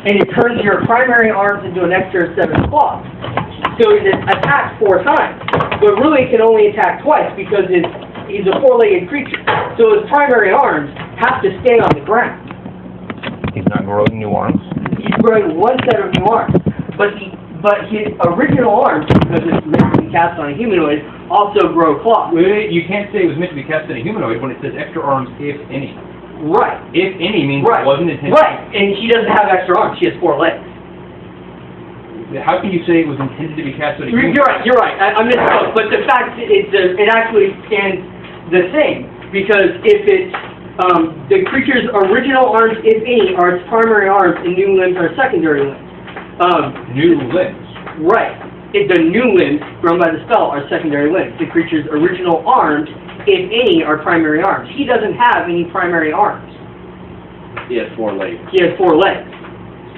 and it turns your primary arms into an extra 7 claws. So it attacks 4 times, but really it can only attack twice because he's a 4-legged creature. So his primary arms have to stay on the ground. He's not growing new arms? He's growing 1 set of new arms, but his original arms, because it's meant to be cast on a humanoid, also grow claws. You can't say it was meant to be cast on a humanoid when it says extra arms, if any. Right. If any means Right. it wasn't intended. Right, and he doesn't have extra arms. He has 4 legs. How can you say it was intended to be cast on a humanoid? You're right. I misspoke. But the fact it actually stands the same, because if it's the creature's original arms, if any, are its primary arms, and new limbs are secondary limbs. New limbs. Right. The new limbs grown by the spell are secondary limbs. The creature's original arms, if any, are primary arms. He doesn't have any primary arms. He has 4 legs. He has 4 legs.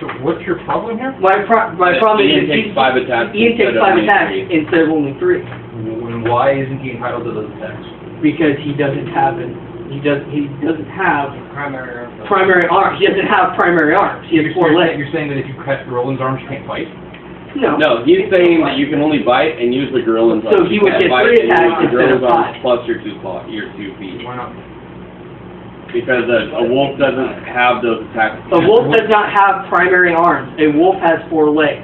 So what's your problem here? My problem is Ian takes 5 attacks. Ian takes 5 attacks instead of only 3. And why isn't he entitled to those attacks? Because he doesn't have he doesn't have Primary arms. primary arms. He doesn't have primary arms. He has 4 legs. You're saying that if you cast Roland's arms, you can't fight? No. No, he's saying that you can only bite and use the gorillas. So he would get 3 attacks instead of 5. Plus your 2 feet. Why not? Because a wolf doesn't have those attacks. A wolf does not have primary arms. A wolf has 4 legs.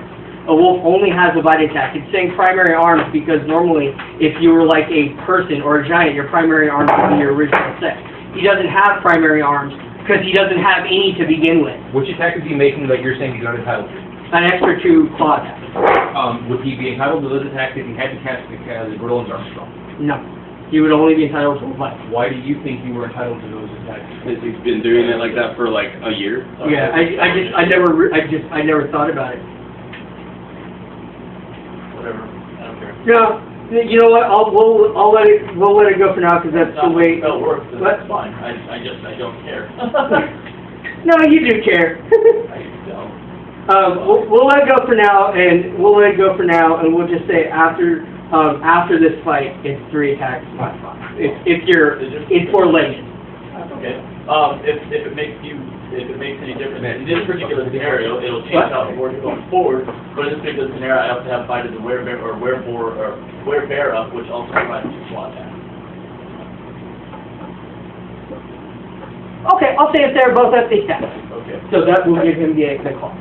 A wolf only has a bite attack. It's saying primary arms because normally, if you were like a person or a giant, your primary arms would be your original set. He doesn't have primary arms because he doesn't have any to begin with. Which attack is he making that you're saying he's not entitled to? An extra 2 claw attack. Would he be entitled to those attacks if he had to cast the Roland's arms spell? No. He would only be entitled to 1 bite. Why do you think you were entitled to those attacks? Because he's been doing it like that for like a year. Yeah, I never thought about it. Whatever. I don't care. No, you know what? We'll let it go for now because that's the way. That works. What? That's fine. I don't care. No, you do care. I don't. We'll let it go for now, and we'll just say after this fight, it's 3 attacks, not 5. It's 4-legged. Okay. If it makes any difference in this particular scenario, it'll change how it works going forward. But in this particular scenario, I have to have fight as a werebear or werebear up, which also provides 2 claw attacks. Okay, I'll say if they're both at the stats. Okay. So that will give him the call.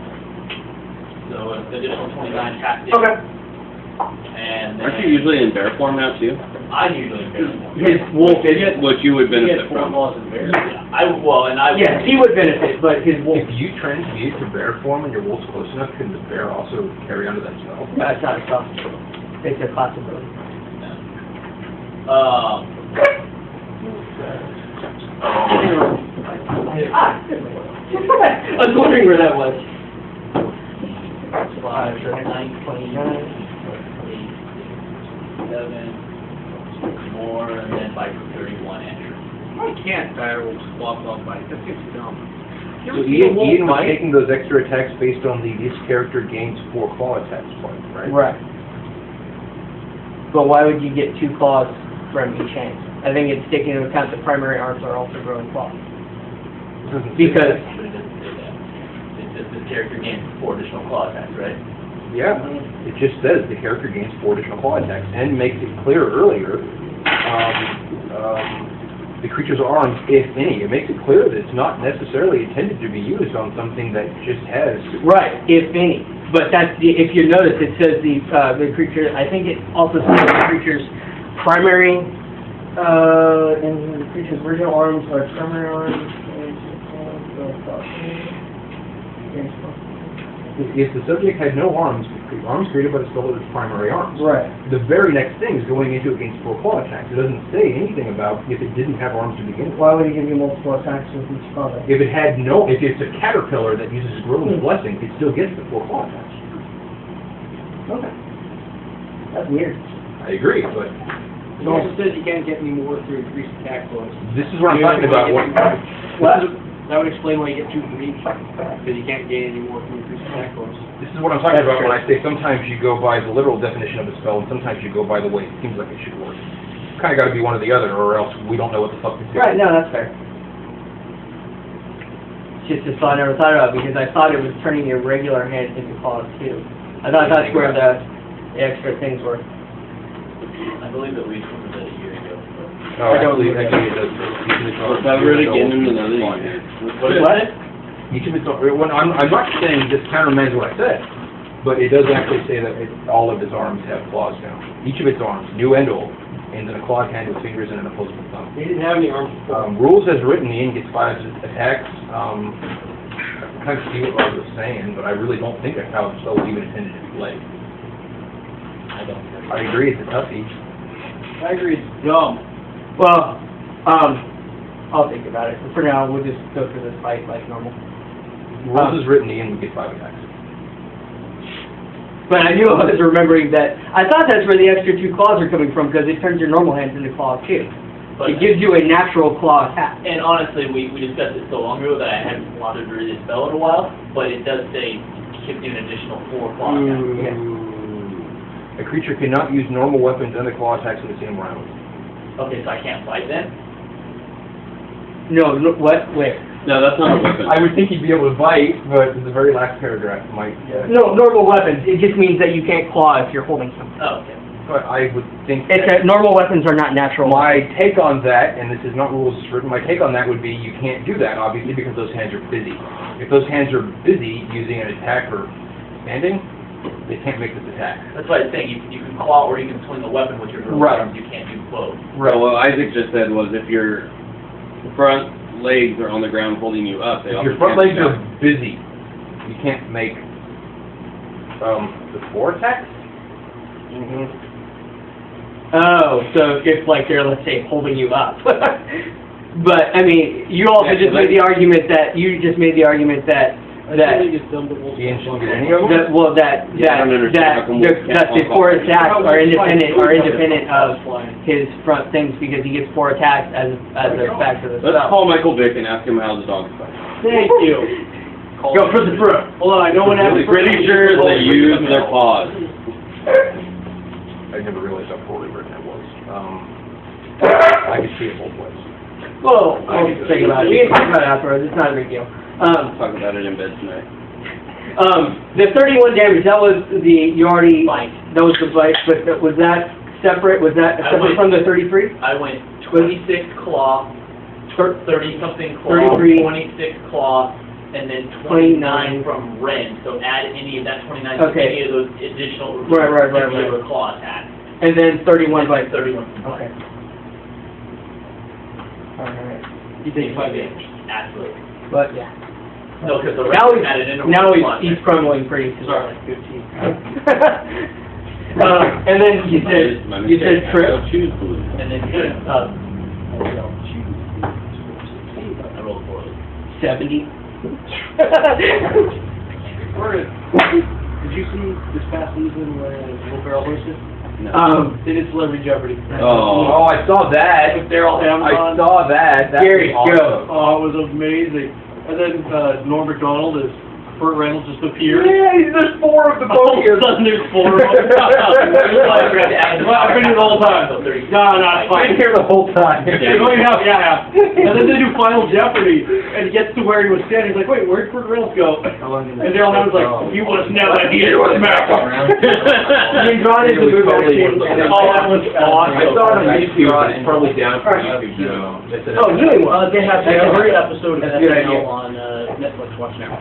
So an additional 29 attack. Okay. And Aren't you usually in bear form now too? I'm usually in bear form. His wolf is. Which you would benefit He has 4 from. claws in bear. Yes, he would benefit, but his wolf. If you transmute to bear form and your wolf's close enough, can the bear also carry under that spell? That's not a possibility. It's a possibility. I was wondering where that was. 5, 9, 29. 7 more, and then bite for 31 extra. I can't battle swap on bite. That seems dumb. So Ian was taking those extra attacks based on this character gains 4 claw attacks point, right? Right. But why would you get 2 claws from each hand? I think it's taking into account the primary arms are also growing claws. Because But it doesn't say that. It says this character gains 4 additional claw attacks, right? Yeah, it just says the character gains 4 additional claw attacks and makes it clear earlier the creature's arms, if any. It makes it clear that it's not necessarily intended to be used on something that just has. right, if any. But that's if you notice, it says the creature. I think it also says the creature's primary and the creature's original arms are primary arms. If the subject had no arms, the arms created by the spell are its primary arms. Right. The very next thing is going into against 4 claw attacks. It doesn't say anything about if it didn't have arms to begin with. Why would he give you multiple attacks with each claw? If it had no, if it's a caterpillar that uses Groveland's blessing, it still gets the 4 claw attacks. Okay. That's weird. I agree, but It also says you can't get any more through increased attack bonus. this is what I'm talking about. That would explain why you get 2 from each, because you can't gain any more from increased attack bonus. This is what I'm talking about when I say sometimes you go by the literal definition of a spell, and sometimes you go by the way it seems like it should work. Kind of got to be one or the other, or else we don't know what the fuck to do. Right. No, that's fair. just a thought I never thought about, because I thought it was turning your regular hand into claws too. I thought that's where the extra things were. I believe that we covered that a year ago. No, actually, it does. If I were to get in another year. What is it? Each of its own, I'm not saying this countermands what I said, but it does actually say that all of its arms have claws now. Each of its arms, new and old, ends in a clawed hand with fingers and an opposable thumb. He didn't have any arms before. Rules as written, Ian gets 5 attacks. I kind of see what I was saying, but I really don't think that's how it's so even intended to be played. I agree, it's a toughie. I agree, it's dumb. Well, I'll think about it. For now, we'll just go through this fight like normal. Rules as written, Ian would get 5 attacks. But I knew I was remembering that. I thought that's where the extra 2 claws are coming from, because it turns your normal hands into claws too. But It gives you a natural claw attack. And honestly, we discussed it so long ago that I hadn't wanted to read this spell in a while, but it does say gives you an additional 4 claw attacks. A creature cannot use normal weapons and the claw attacks in the same round. Okay, so I can't fight then? No, what? Wait. No, that's not a weapon. I would think he'd be able to bite, but the very last paragraph might. No, normal weapons. It just means that you can't claw if you're holding something. Oh, okay. But I would think. It's normal weapons are not natural. My take on that, and this is not rules as written, my take on that would be you can't do that, obviously, because those hands are busy. If those hands are busy using an attack or standing, they can't make this attack. That's why I'm saying you can claw or you can swing a weapon with your real Right. arms. You can't do both. So what Isaac just said was if your front legs are on the ground holding you up, they If also your front can't legs are busy, you can't make the 4 attacks? Oh, so if like they're, let's say, holding you up. But I mean, you also Yeah, just made the argument that I think it's dumb to hold. Ian shouldn't get any of them? Yeah, I don't understand how come we can't the all 4 attacks are independent of Flying. his front things, because he gets 4 attacks as a factor of the Let's spell. call Michael Vick and ask him how the dog's fight. Thank you. Go for the fruit. Hold on, I know what I'm happened. pretty sure they use their paws. I never realized how poorly written it was. I could see it both ways. Well, I'll think about it. We can talk about it afterwards. It's not a big deal. We'll talk about it in bed tonight. The 31 damage, that was you already, that was the bite, but was that separate? Was that separate from the 33? I went 26 claw, 30-something claw, 33. 26 claw, and then 29 from rend. So add any of that 29 to Okay. any of those additional Right. regular claw attacks. And then 31 Like bite. 31. Okay. Alright. You take 5 damage. Absolutely. But, yeah. No, because the Now rest added in he's crumbling pretty Sorry, severely. 15. And then you said trip. I'll choose blue. And then I rolled 4. 70. Did you see this past season where Will Ferrell hosted? No. They did Celebrity Jeopardy. Oh. I saw that. With Daryl I Amazon. saw that. That Gary, was awesome. Oh, it was amazing. And then Norm Macdonald as Burt Reynolds just appeared. Yeah, there's 4 of the All of a both. sudden there's 4 of them. I've been here the whole time. No, it's I've fine. been here the whole time. Yeah. And then they do Final Jeopardy, and he gets to where he was standing. He's like, wait, where'd Burt Reynolds go? And Daryl Hannah's like, you was never here. You was never He brought it to the movie. Oh, that was awesome. I saw it on YouTube. It's probably down for YouTube now. Oh, really? They have every episode of That's a good idea. SNL on Netflix. Watch now.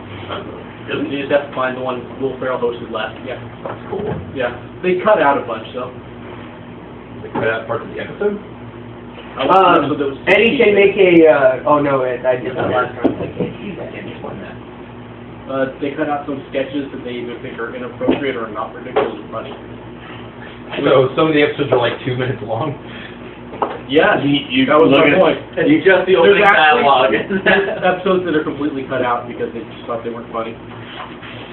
You just have to find the one Will Ferrell hosted last. Yeah. That's cool. Yeah. They cut out a bunch, though. They cut out parts of the episode? Eddie can make a, oh no, I did that last time. I can't explain that. They cut out some sketches that they either think are inappropriate or not particularly funny. So some of the episodes are like 2 minutes long? Yeah, You that was look my at- point. You just the opening There's actually- dialogue. Episodes that are completely cut out because they just thought they weren't funny.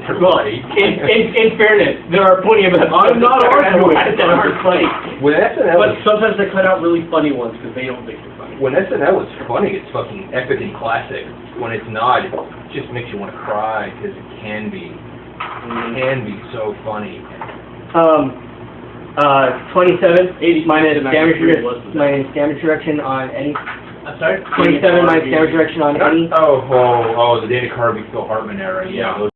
Well, in fairness, there are plenty of episodes I'm not arguing. that aren't funny. When SNL But was, sometimes they cut out really funny ones because they don't think they're funny. when SNL is funny, it's fucking epic and classic. When it's not, it just makes you want to cry because it can be. It can be so funny. 27, 80 minus to damage 93 was the minus damage reduction on any, I'm sorry? 27 Mike Stair direction on Eddie. The Dana Carvey, Phil Hartman era, yeah, those